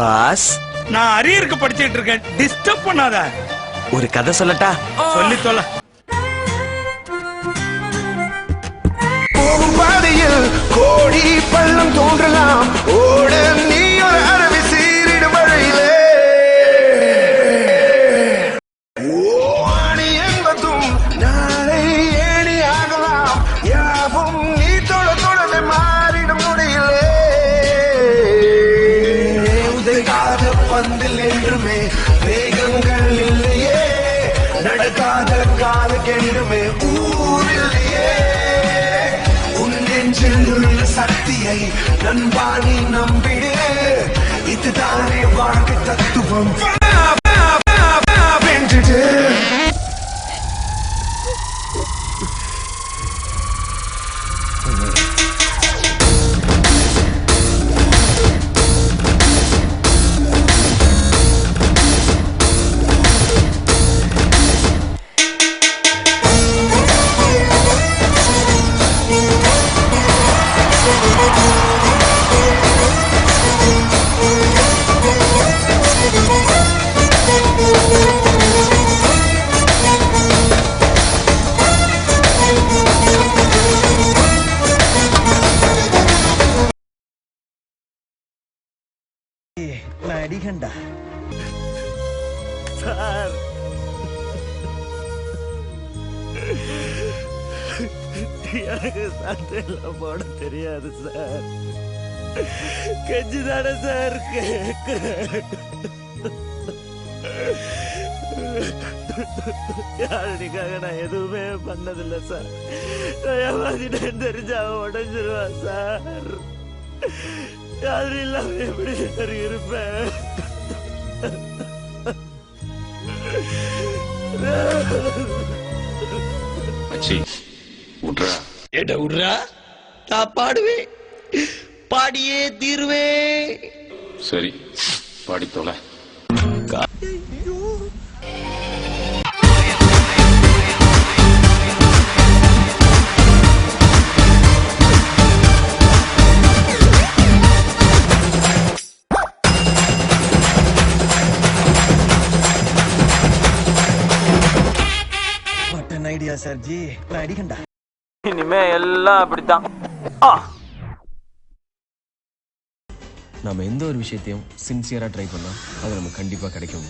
Pass, நான் அரியருக்கு படிச்சிட்டு இருக்கேன், டிஸ்டர்ப் பண்ணாத. ஒரு கதை சொல்லட்டா? சொல்லி தொல. பாதையில் கோடி பள்ளம் தோன்றலாம், ஓட நீ ஒரு அருவி சீரிடும் வழியிலே. ஓணி என்பதும் நாளை ஏணி ஆகலாம், யாவும் நீ தொட தொடவே மாறிடும் முடியிலே. உதைக்காத பந்தில் என்றுமே வேகங்கள் இல்லையே, நடக்காத காலுக்கென்றுமே ஊரில்லையே. உள்ள சக்தியை நண்பா நீ நம்பிடு, இதுதானே வாழ்க்கை தத்துவம். வென்றுடு அடிக்கண்டா சார். எனக்கு சண்டையெல்லாம் போட தெரியாது சார். கெஞ்சிதானே சார் கேட்கிறேன். யாருக்காக நான் எதுவுமே பண்ணதில்லை சார். நான் ஏமாத்திட்டேன்னு தெரிஞ்சு அவன் உடஞ்சிருவான் சார். யாரும் இல்லாம எப்படி சார் இருப்பேன்? எட விடுறா, நான் பாடுவேன், பாடியே தீருவே. சரி, பாடித்தோல. ஐடியா சார் ஜி, நான் அடிக்கண்டா. இனிமே எல்லாம் அப்படித்தான். நாம எந்த ஒரு விஷயத்தையும் சின்சியரா ட்ரை பண்ணா அது நமக்கு கண்டிப்பா கிடைக்கும்.